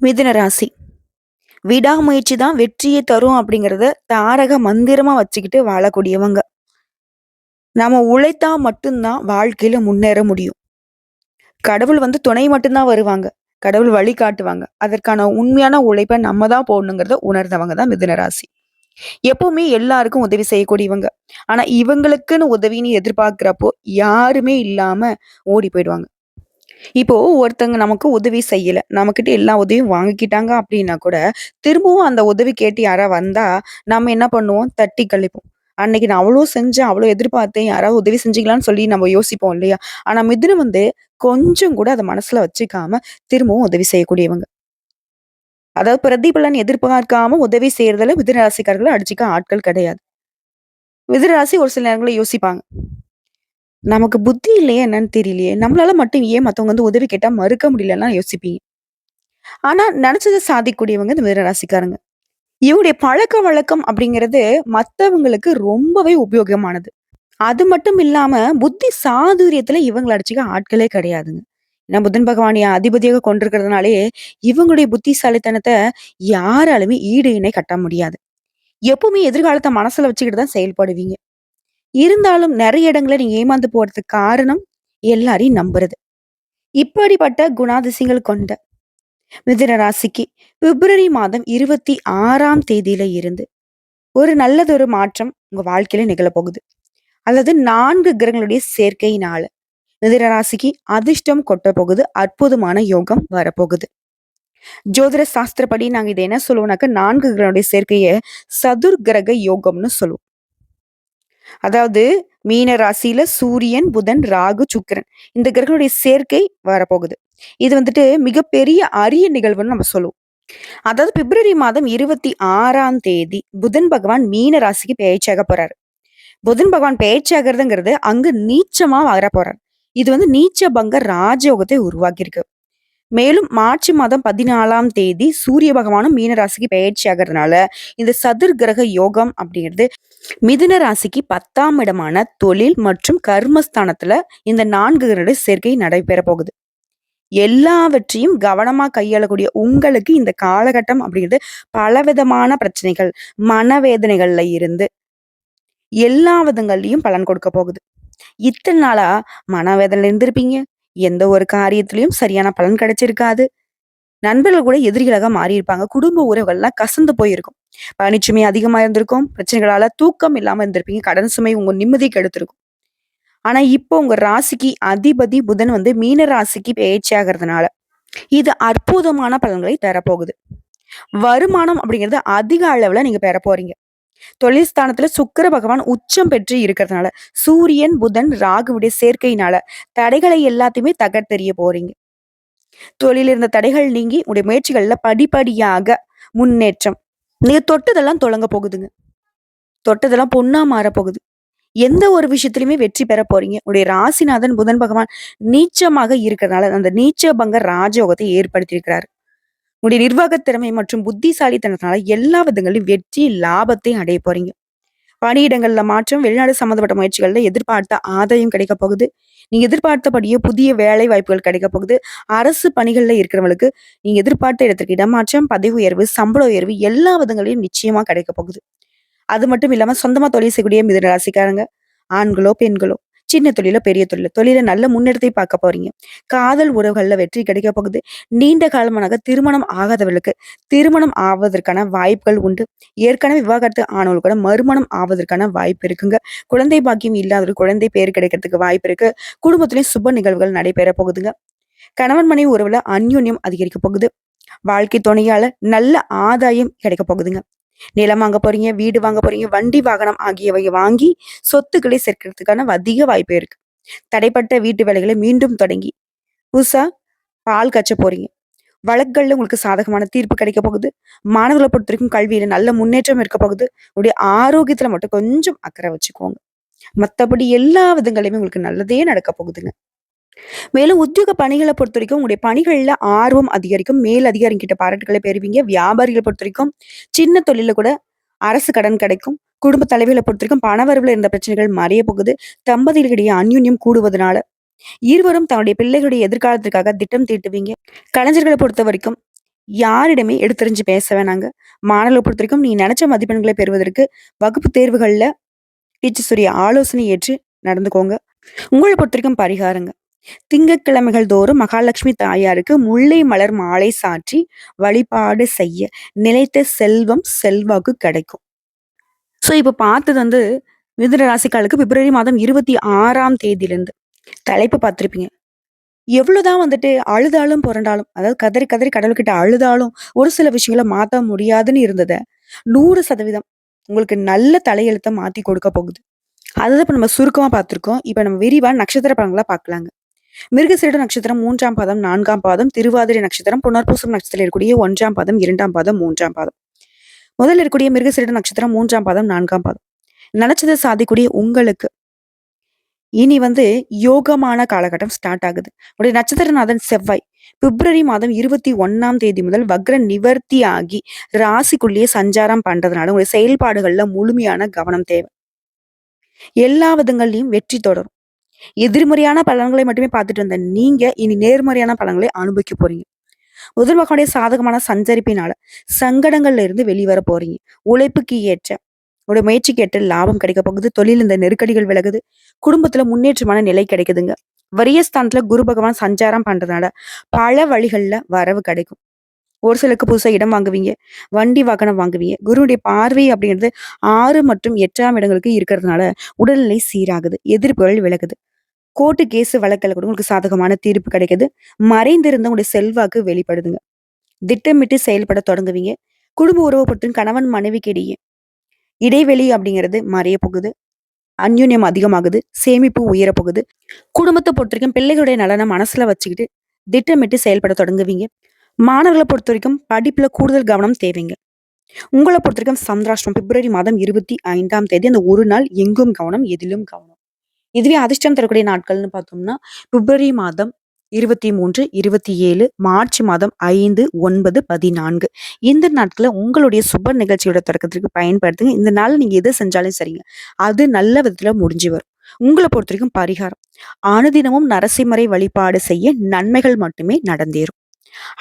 மிதுன ராசி. விடாமுயற்சி தான் வெற்றியை தரும் அப்படிங்கிறத தாரக மந்திரமா வச்சுக்கிட்டு வாழக்கூடியவங்க. நாம உழைத்தா மட்டும்தான் வாழ்க்கையில முன்னேற முடியும். கடவுள் துணை மட்டும்தான் வருவாங்க. கடவுள் வழி காட்டுவாங்க. அதற்கான உண்மையான உழைப்ப நம்ம தான் போடணுங்கிறத உணர்ந்தவங்க தான் மிதுன ராசி. எப்பவுமே எல்லாருக்கும் உதவி செய்யக்கூடியவங்க. ஆனா இவங்களுக்குன்னு உதவின்னு எதிர்பார்க்கிறப்போ யாருமே இல்லாம ஓடி போயிடுவாங்க. இப்போ ஒருத்தங்க நமக்கு உதவி செய்யல. நம்மகிட்ட எல்லா உதவியும் வாங்கிக்கிட்டாங்க அப்படின்னா கூட, திரும்பவும் அந்த உதவி கேட்டு யாரா வந்தா, நம்ம என்ன பண்ணுவோம்? தட்டி கழிப்போம். அன்னைக்கு நான் அவ்ளோ செஞ்சேன், அவ்ளோ எதிர்பார்த்தேன். யாராவது உதவி செஞ்சீங்களான்னு சொல்லி நம்ம யோசிப்போம் இல்லையா? ஆனா மிதுனம் கொஞ்சம் கூட அத மனசுல வச்சுக்காம, திரும்பவும் உதவி செய்யக்கூடியவங்க. அதாவது பிரதிபலன் எதிர்பார்க்காம உதவி செய்றதுல மிதுன ராசிக்காரர்கள அடிச்சுக்க ஆட்கள் கிடையாது. மிதுன ராசி ஒரு சில நேரங்கள்ல யோசிப்பாங்க. நமக்கு புத்தி இல்லையா என்னன்னு தெரியலையே! நம்மளால மட்டும் ஏன் மத்தவங்க உதவி கேட்டா மறுக்க முடியலன்லாம் யோசிப்பீங்க. ஆனா, நெனச்சத சாதிக்கக்கூடியவங்க இந்த மிதுன ராசிக்காரங்க. இவங்களுடைய பழக்கவழக்கம் அப்படிங்கிறது மத்தவங்களுக்கு ரொம்பவே உபயோகமானது. அது மட்டும் இல்லாம புத்தி சாதுரியத்துல இவங்கள அடிச்சுக்க ஆட்களே கிடையாதுங்க. ஏன்னா புதன் பகவானைய அதிபதியாக கொண்டிருக்கிறதுனாலயே, இவங்களுடைய புத்திசாலித்தனத்த யாராலுமே ஈடு இணை கட்ட முடியாது. எப்பவுமே எதிர்காலத்த மனசுல வச்சுக்கிட்டு தான் செயல்படுவீங்க. இருந்தாலும் நெறைய இடங்கள்ல நீங்க ஏமாந்து போறதுக்கு காரணம் எல்லாரையும் நம்புறது. இப்படிப்பட்ட குணாதிசயங்கள் கொண்ட மிதுன ராசிக்கு பிப்ரவரி மாதம் 26ஆம் தேதியில இருந்து ஒரு நல்லதொரு மாற்றம் உங்க வாழ்க்கையில நிகழப்போகுது. அதாவது 4 கிரகங்களுடைய சேர்க்கையினால மிதுன ராசிக்கு அதிர்ஷ்டம் கொட்ட போகுது. அற்புதமான யோகம் வரப்போகுது. ஜோதிட சாஸ்திரப்படி நாங்க இதை என்ன சொல்லுவோம்னாக்க 4 கிரகங்களுடைய சேர்க்கைய சதுர் கிரக யோகம்னு சொல்லுவோம். அதாவது மீன ராசியில சூரியன், புதன், ராகு, சுக்கிரன் இந்த கிரகங்களுடைய சேர்க்கை வரப்போகுது. இது மிகப்பெரிய அரிய நிகழ்வுன்னு நம்ம சொல்லுவோம். அதாவது பிப்ரவரி மாதம் 26ஆம் தேதி புதன் பகவான் மீன ராசிக்கு பெயர்ச்சியாக போறாரு. புதன் பகவான் பெயர்ச்சியாகிறதுங்கிறது அங்கு நீச்சமா வர போறார். இது நீச்ச பங்க ராஜயோகத்தை உருவாக்கியிருக்கு. மேலும் மார்ச் மாதம் 14ஆம் தேதி சூரிய பகவானும் மீன ராசிக்கு பெயர்ச்சி ஆகிறதுனால இந்த சதுர் கிரக யோகம் அப்படிங்கிறது மிதுன ராசிக்கு 10ஆம் இடமான தொழில் மற்றும் கர்மஸ்தானத்துல இந்த 4 கிரக சேர்க்கை நடைபெற போகுது. எல்லாவற்றையும் கவனமா கையாளக்கூடிய உங்களுக்கு இந்த காலகட்டம் அப்படிங்கிறது பலவிதமான பிரச்சனைகள், மனவேதனைகள்ல இருந்து எல்லா விதங்கள்லயும் பலன் கொடுக்க போகுது. இத்தன நாளா மனவேதனையில இருந்திருப்பீங்க. எந்த ஒரு காரியத்திலயும் சரியான பலன் கிடைச்சிருக்காது. நண்பர்கள் கூட எதிரிகளாக மாறியிருப்பாங்க. குடும்ப உறவுகள்லாம் கசந்து போயிருக்கும். பணிச்சுமை அதிகமா இருந்திருக்கும். பிரச்சனைகளால தூக்கம் இல்லாம இருந்திருப்பீங்க. கடன் சுமை உங்க நிம்மதிய கெடுத்திருக்கும். ஆனா இப்போ உங்க ராசிக்கு அதிபதி புதன் மீன ராசிக்கு பெயர்ச்சி ஆகிறதுனால இது அற்புதமான பலன்களை தரப்போகுது. வருமானம் அப்படிங்கிறது அதிக அளவுல நீங்க பெற போறீங்க. தொழில் ஸ்தானத்துல சுக்கிர பகவான் உச்சம் பெற்று இருக்கிறதுனால சூரியன், புதன், ராகுவுடைய சேர்க்கையினால தடைகளை எல்லாத்தையுமே தகர்த்தெறிய போறீங்க. தொழில் இருந்த தடைகள் நீங்கி உங்களுடைய முயற்சிகள்ல படிப்படியாக முன்னேற்றம். நீங்க தொட்டதெல்லாம் தொடங்க போகுதுங்க. தொட்டதெல்லாம் பொண்ணா மாறப்போகுது. எந்த ஒரு விஷயத்திலுமே வெற்றி பெற போறீங்க. உங்களுடைய ராசிநாதன் புதன் பகவான் நீச்சமாக இருக்கிறதுனால அந்த நீச்ச பங்க ராஜயோகத்தை ஏற்படுத்தி இருக்கிறாரு. உங்களுடைய நிர்வாகத் திறமை மற்றும் புத்திசாலித்தனத்தினால எல்லா விதங்களிலும் வெற்றி, லாபத்தை அடைய போறீங்க. பணியிடங்கள்ல மாற்றம், வெளிநாடு சம்மந்தப்பட்ட முயற்சிகள்ல எதிர்பார்த்த ஆதாயம் கிடைக்க போகுது. நீங்க எதிர்பார்த்தபடியே புதிய வேலை வாய்ப்புகள் கிடைக்க போகுது. அரசு பணிகள்ல இருக்கிறவங்களுக்கு நீங்க எதிர்பார்த்த இடத்திற்கு இடமாற்றம், பதவி உயர்வு, சம்பள உயர்வு எல்லா விதங்களிலும் நிச்சயமா கிடைக்க போகுது. அது மட்டும் இல்லாம சொந்தமா தொழில் செய்யக்கூடிய மிதுன ராசிக்காரங்க, ஆண்களோ, பெண்களோ, சின்ன தொழிலோ, பெரிய தொழிலோ, தொழில நல்ல முன்னேற்றத்தை பார்க்க போறீங்க. காதல் உறவுகள்ல வெற்றி கிடைக்க போகுது. நீண்ட காலமாக திருமணம் ஆகாதவர்களுக்கு திருமணம் ஆவதற்கான வாய்ப்புகள் உண்டு. ஏற்கனவே விவாகரத்து ஆனவங்களுக்கு கூட மறுமணம் ஆவதற்கான வாய்ப்பு இருக்குங்க. குழந்தை பாக்கியம் இல்லாதவர்கள் குழந்தை பேர் கிடைக்கிறதுக்கு வாய்ப்பு இருக்கு. குடும்பத்திலயும் சுப நிகழ்வுகள் நடைபெற போகுதுங்க. கணவன் மனைவி உறவுல அந்யோன்யம் அதிகரிக்க போகுது. வாழ்க்கை துணையால நல்ல ஆதாயம் கிடைக்க போகுதுங்க. நிலம் வாங்க போறீங்க, வீடு வாங்க போறீங்க, வண்டி வாகனம் ஆகியவை வாங்கி சொத்துக்களை சேர்க்கிறதுக்கான அதிக வாய்ப்பு இருக்கு. தடைப்பட்ட வீட்டு வேலைகளை மீண்டும் தொடங்கி புதுசா பால் காய்ச்ச போறீங்க. வழக்குகள்ல உங்களுக்கு சாதகமான தீர்ப்பு கிடைக்க போகுது. மாணவர்களை பொறுத்த வரைக்கும் கல்வியில நல்ல முன்னேற்றம் இருக்க போகுது. உங்களுடைய ஆரோக்கியத்துல மட்டும் கொஞ்சம் அக்கறை வச்சுக்கோங்க. மத்தபடி எல்லா விதங்களையுமே உங்களுக்கு நல்லதே நடக்க போகுதுங்க. மேலும் உத்தியோக பணிகளை பொறுத்தவரைக்கும் உங்களுடைய பணிகள்ல ஆர்வம் அதிகரிக்கும். மேல் அதிகாரிகிட்ட பாராட்டுக்களை பெறுவீங்க. வியாபாரிகளை பொறுத்தவரைக்கும் சின்ன தொழில்ல கூட அரசு கடன் கிடைக்கும். குடும்ப தலைவிகளை பொறுத்தவரைக்கும் பணவரவுல இருந்த பிரச்சனைகள் மறைய போகுது. தம்பதிகளிடையே அந்யோன்யம் கூடுவதனால இருவரும் தன்னுடைய பிள்ளைகளுடைய எதிர்காலத்திற்காக திட்டம் தீட்டுவீங்க. கலைஞர்களை பொறுத்த வரைக்கும் யாரிடமே எடுத்தெறிஞ்சு பேச வேணாங்க. மாணவர்கள பொறுத்தவரைக்கும் நீங்க நெனச்ச மதிப்பெண்களை பெறுவதற்கு வகுப்பு தேர்வுகள்ல டீச்சர்ஸுடைய ஆலோசனை ஏற்று நடந்துக்கோங்க. உங்கள பொறுத்தவரைக்கும் பரிகாரங்க. திங்கட்கிழமைகள் தோறும் மகாலட்சுமி தாயாருக்கு முல்லை மலர் மாலை சாற்றி வழிபாடு செய்ய நிலைத்த செல்வம், செல்வாக்கு கிடைக்கும். இப்ப பார்த்தது வந்து மிதுன ராசிக்காரர்களுக்கு பிப்ரவரி மாதம் 26ஆம் தேதியிலிருந்து. தலைப்பு பார்த்திருப்பீங்க. எவ்வளோதான் வந்துட்டு அழுதாலும் புரண்டாலும், அதாவது கதறி கதறி கடவுள்கிட்ட அழுதாலும், ஒரு சில விஷயங்கள மாத்த முடியாதுன்னு இருந்தத, 100% உங்களுக்கு நல்ல தலையெழுத்த மாத்தி கொடுக்க போகுது. அதுதான் இப்ப நம்ம சுருக்கமா பார்த்திருக்கோம். இப்ப நம்ம விரிவா நட்சத்திர பலன்களா பார்க்கலாங்க. மிருகசீரிட நட்சத்திரம் 3ஆம் பாதம், 4ஆம் பாதம், திருவாதிரை நட்சத்திரம், புனர்பூசம் நட்சத்திரத்தில் இருக்கக்கூடிய 1ஆம் பாதம், 2ஆம் பாதம், 3ஆம் பாதம். முதல்ல இருக்கக்கூடிய மிருகசீரிட நட்சத்திரம் 3ஆம் பாதம், 4ஆம் பாதம். நினைச்சத சாதிக்கக்கூடிய உங்களுக்கு இனி வந்து யோகமான காலகட்டம் ஸ்டார்ட் ஆகுது. உங்களுடைய நட்சத்திரநாதன் செவ்வாய் பிப்ரவரி மாதம் 21ஆம் தேதி முதல் வக்ர நிவர்த்தி ஆகி ராசிக்குள்ளேயே சஞ்சாரம் பண்றதுனால உங்களுடைய செயல்பாடுகள்ல முழுமையான கவனம் தேவை. எல்லா விதங்கள்லயும் வெற்றி தொடரும். எதிர்மறையான பலன்களை மட்டுமே பார்த்துட்டு இருந்த நீங்க இனி நேர்மறையான பலன்களை அனுபவிக்க போறீங்க. புதன் பகவானுடைய சாதகமான சஞ்சரிப்பினால சங்கடங்கள்ல இருந்து வெளிவர போறீங்க. உழைப்புக்கு ஏற்ற உங்களுடைய முயற்சிக்கு ஏற்ற லாபம் கிடைக்க போகுது. தொழில் இந்த நெருக்கடிகள் விலகுது. குடும்பத்துல முன்னேற்றமான நிலை கிடைக்குதுங்க. வரியஸ்தானத்துல குரு பகவான் சஞ்சாரம் பண்றதுனால பல வழிகள்ல வரவு கிடைக்கும். ஒரு சிலருக்கு புதுசா இடம் வாங்குவீங்க. வண்டி வாகனம் வாங்குவீங்க. குருவுடைய பார்வை அப்படிங்கிறது 6 மற்றும் 8ஆம் இடங்களுக்கு இருக்கிறதுனால உடல்நிலை சீராகுது. எதிர்ப்புகள் விலகுது. கோர்ட்டு கேஸ் வழக்குல கூட உங்களுக்கு சாதகமான தீர்ப்பு கிடைக்குது. மறைந்திருந்த உங்களுடைய செல்வாக்கு வெளிப்படுதுங்க. திட்டமிட்டு செயல்பட தொடங்குவீங்க. குடும்ப உறவு பற்றும் கணவன் மனைவிக்கு இடையே இடைவெளி அப்படிங்கிறது மறைய போகுது. அந்யோன்யம் அதிகமாகுது. சேமிப்பு உயரப் போகுது. குடும்பத்த பொறுத்தவரைக்கும் பிள்ளைகளுடைய நலன மனசுல வச்சுக்கிட்டு திட்டமிட்டு செயல்பட தொடங்குவீங்க. மாணவர்கள பொறுத்தவரைக்கும் படிப்புல கூடுதல் கவனம் தேவைங்க. உங்கள பொறுத்தவரைக்கும் சந்திராஷ்டமம் பிப்ரவரி மாதம் 25ஆம் தேதி அந்த ஒரு நாள் எங்கும் கவனம், எதிலும் கவனம். இதுவே அதிர்ஷ்டம் தரக்கூடிய நாட்கள்னு பார்த்தோம்னா, பிப்ரவரி மாதம் 23, 27, மார்ச் மாதம் 5, 9, 14 இந்த நாட்கள உங்களுடைய சுப நிகழ்ச்சியோட தொடக்கத்திற்கு பயன்படுத்துங்க. இந்த நாள் நீங்க எது செஞ்சாலும் சரிங்க. அது நல்ல விதத்துல முடிஞ்சு வரும். உங்கள பொறுத்தவரைக்கும் பரிகாரம். அனுதினமும் நரசிம்மரை வழிபாடு செய்ய நன்மைகள் மட்டுமே நடந்தேறும்.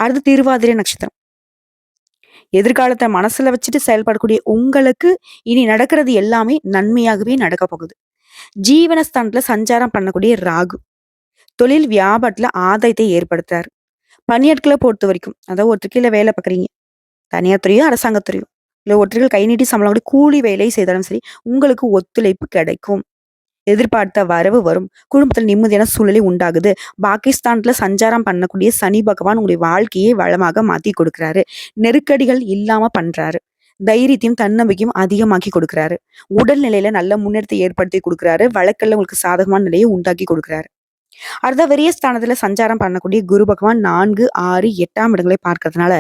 அடுத்து திருவாதிரை நட்சத்திரம். எதிர்காலத்த மனசுல வச்சுட்டு செயல்படக்கூடிய உங்களுக்கு இனி நடக்கிறது எல்லாமே நன்மையாகவே நடக்க போகுது. ஜீவனஸ்தானத்துல சஞ்சாரம் பண்ணக்கூடிய ராகு தொழில் வியாபாரத்துல ஆதாயத்தை ஏற்படுத்துறாரு. பணியாட்களை பொறுத்த வரைக்கும் அதாவது ஒருத்தர் கீழ வேலை பார்க்குறீங்க. தனியார் துறையோ, அரசாங்கத்துறையோ இல்ல ஒருத்தர்கள் கை நீட்டி சம்பளம் கூட கூலி வேலை செய்தாலும் சரி, உங்களுக்கு ஒத்துழைப்பு கிடைக்கும். எதிர்பார்த்த வரவு வரும். குடும்பத்தில் நிம்மதியான சூழ்நிலை உண்டாகுது. பாகிஸ்தான்ல சஞ்சாரம் பண்ணக்கூடிய சனி பகவான் உங்களுடைய வாழ்க்கையை வளமாக மாத்தி கொடுக்கிறாரு. நெருக்கடிகள் இல்லாம பண்றாரு. தைரியத்தையும் தன்னம்பிக்கையும் அதிகமாக்கி கொடுக்கிறாரு. உடல்நிலையில நல்ல முன்னேற்றத்தை ஏற்படுத்தி கொடுக்கிறாரு. வழக்கல்ல உங்களுக்கு சாதகமான நிலையை உண்டாக்கி கொடுக்கிறாரு. அடுத்த விரயஸ்தானத்துல சஞ்சாரம் பண்ணக்கூடிய குரு பகவான் 4, 6, 8ஆம் இடங்களை பார்க்கறதுனால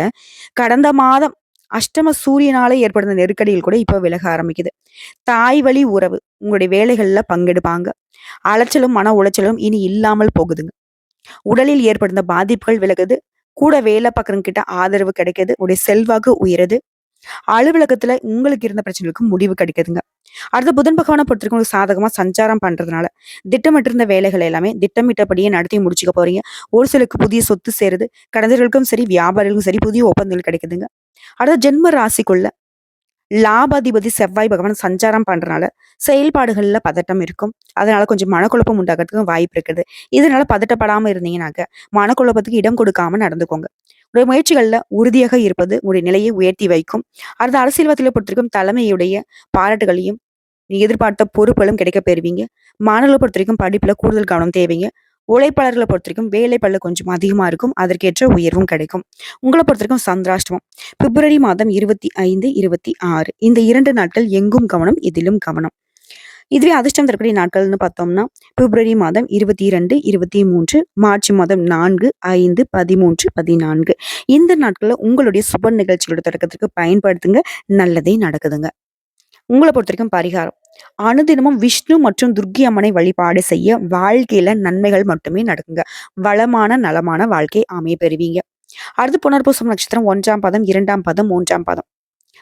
கடந்த மாதம் அஷ்டம சூரியனால ஏற்படுத்த நெருக்கடிகள் கூட இப்ப விலக ஆரம்பிக்குது. தாய் வழி உறவு உங்களுடைய வேலைகள்ல பங்கெடுப்பாங்க. அலைச்சலும் மன உளைச்சலும் இனி இல்லாமல் போகுதுங்க. உடலில் ஏற்படுத்த பாதிப்புகள் விலகுது. கூட வேலை பார்க்கறவங்க கிட்ட ஆதரவு கிடைக்குது. உடைய செல்வாக்கு உயருது. அலுவலகத்துல உங்களுக்கு இருந்த பிரச்சனைகளுக்கு முடிவு கிடைக்குதுங்க. அடுத்து புதன் பகவானை பொறுத்தவரைக்கும் உங்களுக்கு சாதகமா சஞ்சாரம் பண்றதுனால திட்டமிட்டிருந்த வேலைகள் எல்லாமே திட்டமிட்டபடியே நடத்தி முடிச்சுக்க போறீங்க. ஒரு சிலருக்கு புதிய சொத்து சேருது. கலைஞர்களுக்கும் சரி, வியாபாரிகளுக்கும் சரி புதிய ஒப்பந்தங்கள் கிடைக்குதுங்க. அடுத்து ஜென்ம ராசிக்குள்ள லாபாதிபதி செவ்வாய் பகவான் சஞ்சாரம் பண்றனால செயல்பாடுகள்ல பதட்டம் இருக்கும். அதனால கொஞ்சம் மனக்குழப்பம் உண்டாகிறதுக்கு வாய்ப்பு இருக்குது. இதனால பதட்டப்படாம இருந்தீங்கன்னாக்க மனக்குழப்பத்துக்கு இடம் கொடுக்காம நடந்துக்கோங்க. உங்களுடைய முயற்சிகள்ல உறுதியாக இருப்பது உங்களுடைய நிலையை உயர்த்தி வைக்கும். அடுத்த அரசியல்வாதிகளை பொறுத்தவரைக்கும் தலைமையுடைய பாராட்டுகளையும் நீங்க எதிர்பார்த்த பொறுப்புகளும் கிடைக்க பெறுவீங்க. மாணவர்களை பொறுத்தவரைக்கும் படிப்புல கூடுதல் கவனம் தேவைங்க. உழைப்பாளர்களை பொறுத்தவரைக்கும் வேலை பளு கொஞ்சம் அதிகமா இருக்கும். அதற்கேற்ற உயர்வும் கிடைக்கும். உங்களை பொறுத்தவரைக்கும் சந்திராஷ்டமம் பிப்ரவரி மாதம் 25, 26 இந்த 2 நாட்கள் எங்கும் கவனம், எதிலும் கவனம். இதுவே அதிர்ஷ்டம் தரக்கூடிய நாட்கள்னு பார்த்தோம்னா பிப்ரவரி மாதம் 22, 23, மார்ச் மாதம் 4, 5, 13, 14 இந்த நாட்கள்ல உங்களுடைய சுப நிகழ்ச்சிகளோட தொடக்கத்திற்கு பயன்படுத்துங்க. நல்லதே நடக்குதுங்க. உங்கள பொறுத்தவரைக்கும் பரிகாரம். அனுதினமும் விஷ்ணு மற்றும் துர்க்கி அம்மனை வழிபாடு செய்ய வாழ்க்கையில நன்மைகள் மட்டுமே நடக்குங்க. வளமான, நலமான வாழ்க்கை அமைய பெறுவீங்க. அடுத்து புனர்பூசம் நட்சத்திரம் 1ஆம் பாதம், 2ஆம் பாதம், 3ஆம் பாதம்.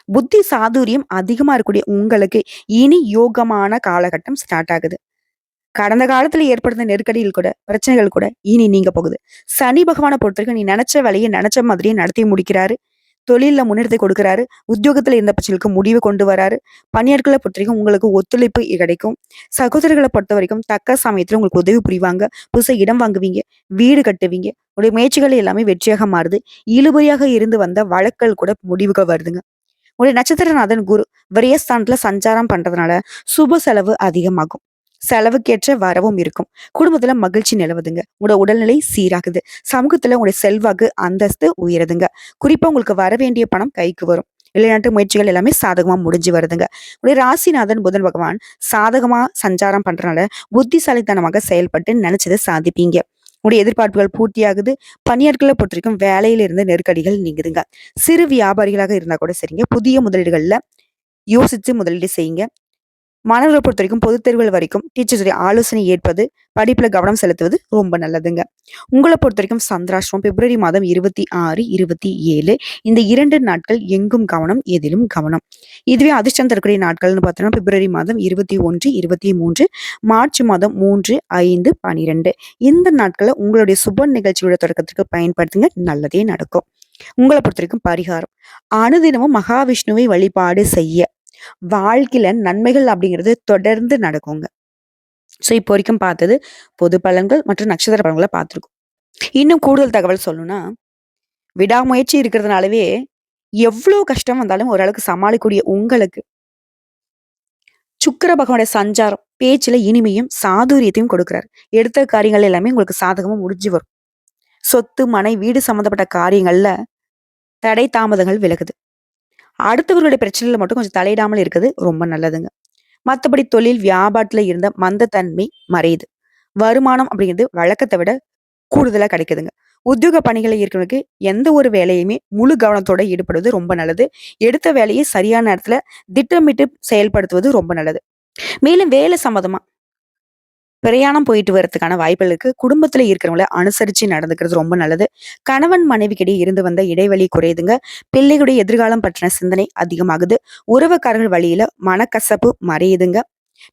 புத்தி சாதுரியம் அதிகமா இருக்கக்கூடிய உங்களுக்கு இனி யோகமான காலகட்டம் ஸ்டார்ட் ஆகுது. கடந்த காலத்துல ஏற்படுத்த நெருக்கடிகள் கூட, பிரச்சனைகள் கூட இனி நீங்க போகுது. சனி பகவான பொறுத்தவரைக்கும் நீ நெனச்ச வேலைய நெனச்ச மாதிரியே நடத்தி முடிக்கிறாரு. தொழில்ல முன்னேற்றத்தை கொடுக்குறாரு. உத்தியோகத்துல இருந்த பிரச்சனைகளுக்கு முடிவு கொண்டு வராரு. பணியாட்கள பொறுத்தவரைக்கும் உங்களுக்கு ஒத்துழைப்பு கிடைக்கும். சகோதரர்கள பொறுத்தவரைக்கும் தக்க சமயத்துல உங்களுக்கு உதவி புரிவாங்க. புதுசா இடம் வாங்குவீங்க. வீடு கட்டுவீங்க. உங்களுடைய முயற்சிகள் எல்லாமே வெற்றியாக மாறுது. இழுபறியாக இருந்து வந்த வழக்குகள் கூட முடிவுக்கு வருதுங்க. உங்களுடைய நட்சத்திரநாதன் குரு விரயஸ்தானத்துல சஞ்சாரம் பண்றதுனால சுப செலவு அதிகமாகும். செலவுக்கேற்ற வரவும் இருக்கும். குடும்பத்துல மகிழ்ச்சி நிலவுதுங்க. உங்களோட உடல்நிலை சீராகுது. சமூகத்துல உங்களுடைய செல்வாக்கு அந்தஸ்து உயருதுங்க. குறிப்பா உங்களுக்கு வர வேண்டிய பணம் கைக்கு வரும். வெளிநாட்டு முயற்சிகள் எல்லாமே சாதகமா முடிஞ்சு வருதுங்க. உடைய ராசிநாதன் புதன் பகவான் சாதகமா சஞ்சாரம் பண்றதுனால புத்திசாலித்தனமாக செயல்பட்டு நினைச்சதை சாதிப்பீங்க. உடைய எதிர்பார்ப்புகள் பூர்த்தியாகுது. பணியாட்களை பொறுத்தவரைக்கும் வேலையில இருந்து நெருக்கடிகள் நீங்குதுங்க. சிறு வியாபாரிகளாக இருந்தா கூட சரிங்க. புதிய முதலீடுகள்ல யோசிச்சு முதலீடு செய்யுங்க. மாணவர்களை பொறுத்தவரைக்கும் பொதுத் தேர்வுகள் வரைக்கும் டீச்சர்ஸுடைய ஆலோசனை ஏற்பது, படிப்புல கவனம் செலுத்துவது ரொம்ப நல்லதுங்க. உங்கள பொறுத்தவரைக்கும் சந்திராஷ்டிரமம் பிப்ரவரி மாதம் 26, 27 இந்த 2 நாட்கள் எங்கும் கவனம், எதிலும் கவனம். இதுவே அதிர்ஷ்டம் தரக்கூடிய நாட்கள்னு பார்த்தோம்னா பிப்ரவரி மாதம் 21, 23, மார்ச் மாதம் 3, 5, 12 இந்த நாட்கள உங்களுடைய சுப நிகழ்ச்சியோட தொடக்கத்திற்கு பயன்படுத்துங்க. நல்லதே நடக்கும். உங்கள பொறுத்தவரைக்கும் பரிகாரம். அனுதினமும் மகாவிஷ்ணுவை வழிபாடு செய்ய வாழ்க்கையில நன்மைகள் அப்படிங்கிறது தொடர்ந்து நடக்குங்க. சோ இப்போ வரைக்கும் பார்த்தது பொது பலன்கள் மற்றும் நட்சத்திர பலன்களை பார்த்திருக்கோம். இன்னும் கூடுதல் தகவல் சொல்லணும்னா, விடாமுயற்சி இருக்கிறதுனாலவே எவ்வளவு கஷ்டம் வந்தாலும் ஓரளவுக்கு சமாளிக்கக்கூடிய உங்களுக்கு சுக்கிர பகவானுடைய சஞ்சாரம் பேச்சுல இனிமையும் சாதுரியத்தையும் கொடுக்கிறார். எடுத்த காரியங்கள் எல்லாமே உங்களுக்கு சாதகமா முடிஞ்சு வரும். சொத்து, மனை, வீடு சம்பந்தப்பட்ட காரியங்கள்ல தடை தாமதங்கள் விலகுது. அடுத்தவர்களுடைய பிரச்சனையில மட்டும் கொஞ்சம் தலையிடாமல் இருக்குது ரொம்ப நல்லதுங்க. மத்தபடி தொழில் வியாபாரத்துல இருந்த மந்தத்தன்மை மறையுது. வருமானம் அப்படிங்கிறது வழக்கத்தை விட கூடுதலா கிடைக்குதுங்க. உத்தியோக பணிகளை இருக்கிறவங்களுக்கு எந்த ஒரு வேலையுமே முழு கவனத்தோட ஈடுபடுவது ரொம்ப நல்லது. எடுத்த வேலையை சரியான நேரத்துல திட்டமிட்டு செயல்படுத்துவது ரொம்ப நல்லது. மேலும் வேலை சம்மதமா பிரயாணம் போயிட்டு வரதுக்கான வாய்ப்புகள் இருக்கு. குடும்பத்துல இருக்கிறவங்கள அனுசரிச்சு நடந்துக்கிறது ரொம்ப நல்லது. கணவன் மனைவிக்கிடையே இருந்து வந்த இடைவெளி குறையுதுங்க. பிள்ளைகளுடைய எதிர்காலம் பற்றின சிந்தனை அதிகமாகுது. உறவுக்காரர்கள் வழியில மனக்கசப்பு மறையுதுங்க.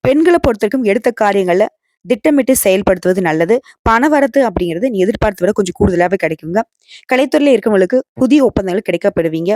பெண்களை பொறுத்தவரைக்கும் எடுத்த காரியங்கள்ல திட்டமிட்டு செயல்படுத்துவது நல்லது. பணவரத்து அப்படிங்கிறது நீ எதிர்பார்த்த விட கொஞ்சம் கூடுதலாவே கிடைக்குங்க. கலைத்துறையில இருக்கவங்களுக்கு புதிய ஒப்பந்தங்கள் கிடைக்கப்பெறுவீங்க.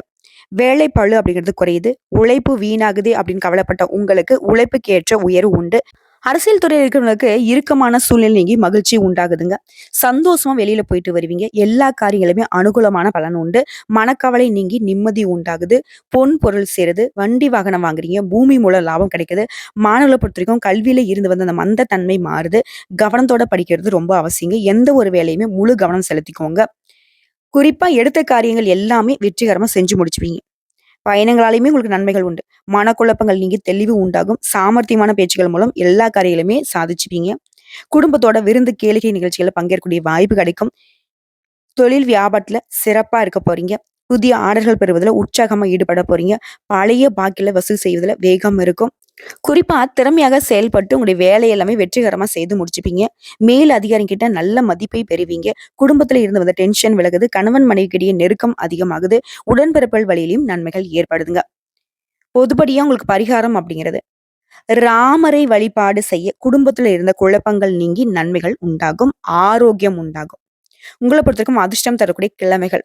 வேலை பளு அப்படிங்கிறது குறையுது. உழைப்பு வீணாகுது அப்படின்னு கவலைப்பட்ட உங்களுக்கு உழைப்புக்கு ஏற்ற உயர்வு உண்டு. அரசியல் துறையில் இருக்கிறவங்களுக்கு இறுக்கமான சூழ்நிலை நீங்கி மகிழ்ச்சி உண்டாகுதுங்க. சந்தோஷமா வெளியில போயிட்டு வருவீங்க. எல்லா காரியங்களுமே அனுகூலமான பலன் உண்டு. மனக்கவலை நீங்கி நிம்மதி உண்டாகுது. பொன் பொருள் சேருது. வண்டி வாகனம் வாங்குறீங்க. பூமி மூலம் லாபம் கிடைக்குது. மாணவர்களை பொறுத்த வரைக்கும் கல்வியில இருந்து வந்த அந்த மந்த தன்மை மாறுது. கவனத்தோட படிக்கிறது ரொம்ப அவசியங்க. எந்த ஒரு வேலையுமே முழு கவனம் செலுத்திக்கோங்க. குறிப்பா எடுத்த காரியங்கள் எல்லாமே வெற்றிகரமா செஞ்சு முடிச்சுவீங்க. பயணங்களாலேயுமே உங்களுக்கு நன்மைகள் உண்டு. மனக்குழப்பங்கள் நீங்கி தெளிவு உண்டாகும். சாமர்த்தியமான பேச்சுகள் மூலம் எல்லா காரியங்களுமே சாதிச்சுப்பீங்க. குடும்பத்தோட விருந்து கேளிக்கை நிகழ்ச்சிகள்ல பங்கேற்கக்கூடிய வாய்ப்பு கிடைக்கும். தொழில் வியாபாரத்துல சிறப்பா இருக்க போறீங்க. புதிய ஆர்டர்கள் பெறுவதில் உற்சாகமா ஈடுபட போறீங்க. பழைய பாக்கில வசூல் செய்வதில் வேகம் இருக்கும். குறிப்பா திறமையாக செயல்பட்டு உங்களுடைய வேலை எல்லாமே வெற்றிகரமா செய்து முடிச்சுப்பீங்க. மேல் அதிகாரி கிட்ட நல்ல மதிப்பை பெறுவீங்க. குடும்பத்துல இருந்து வந்த டென்ஷன் விலகுது. கணவன் மனைவிக்கிடையே நெருக்கம் அதிகமாகுது. உடன்பிறப்புகள் வழியிலும் நன்மைகள் ஏற்படுதுங்க. பொதுப்படியா உங்களுக்கு பரிகாரம் அப்படிங்கிறது ராமரை வழிபாடு செய்ய குடும்பத்துல இருந்த குழப்பங்கள் நீங்கி நன்மைகள் உண்டாகும். ஆரோக்கியம் உண்டாகும். உங்களை பொறுத்தவரைக்கும் அதிர்ஷ்டம் தரக்கூடிய கிழமைகள்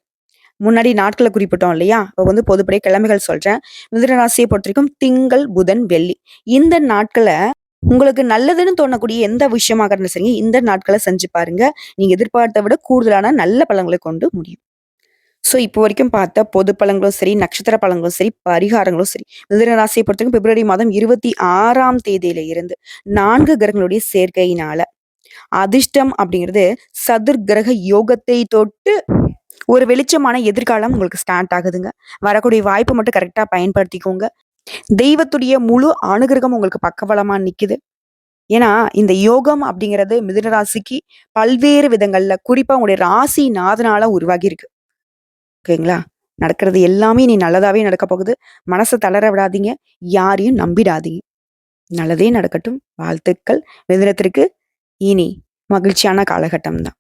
முன்னாடி நாட்களை குறிப்பிட்டோம் இல்லையா? இப்போ வந்து பொதுப்படை கிழமைகள் சொல்றேன். மிதுன ராசியை பொறுத்த வரைக்கும் திங்கள், புதன், வெள்ளி இந்த நாட்களை உங்களுக்கு நல்லதுன்னு தோணக்கூடிய எந்த விஷயமாக இருந்தாலும் சரி இந்த நாட்களை செஞ்சு பாருங்க. நீங்க எதிர்பார்த்த விட கூடுதலான நல்ல பலன்களை கொண்டு முடியும். ஸோ இப்போ வரைக்கும் பார்த்த பொது பலன்களும் சரி, நட்சத்திர பலன்களும் சரி, பரிகாரங்களும் சரி, மிதுன ராசியை பொறுத்தவரைக்கும் பிப்ரவரி மாதம் 26ஆம் தேதியில இருந்து 4 கிரகங்களுடைய சேர்க்கையினால அதிர்ஷ்டம் அப்படிங்கிறது சதுர் கிரக யோகத்தை தொட்டு ஒரு வெளிச்சமான எதிர்காலம் உங்களுக்கு ஸ்டார்ட் ஆகுதுங்க. வரக்கூடிய வாய்ப்பை மட்டும் கரெக்டா பயன்படுத்திக்கோங்க. தெய்வத்துடைய முழு அனுகிரகம் உங்களுக்கு பக்கபலமா நிக்குது. ஏன்னா இந்த யோகம் அப்படிங்கிறது மிதுன ராசிக்கு பல்வேறு விதங்கள்ல குறிப்பா உங்களுடைய ராசி நாதனால உருவாகி இருக்கு. ஓகேங்களா? நடக்கிறது எல்லாமே நீ நல்லதாவே நடக்க போகுது. மனசை தளர விடாதீங்க. யாரையும் நம்பிடாதீங்க. நல்லதே நடக்கட்டும். வாழ்த்துக்கள். மிதுனத்திற்கு இனி மகிழ்ச்சியான காலகட்டம் தான்.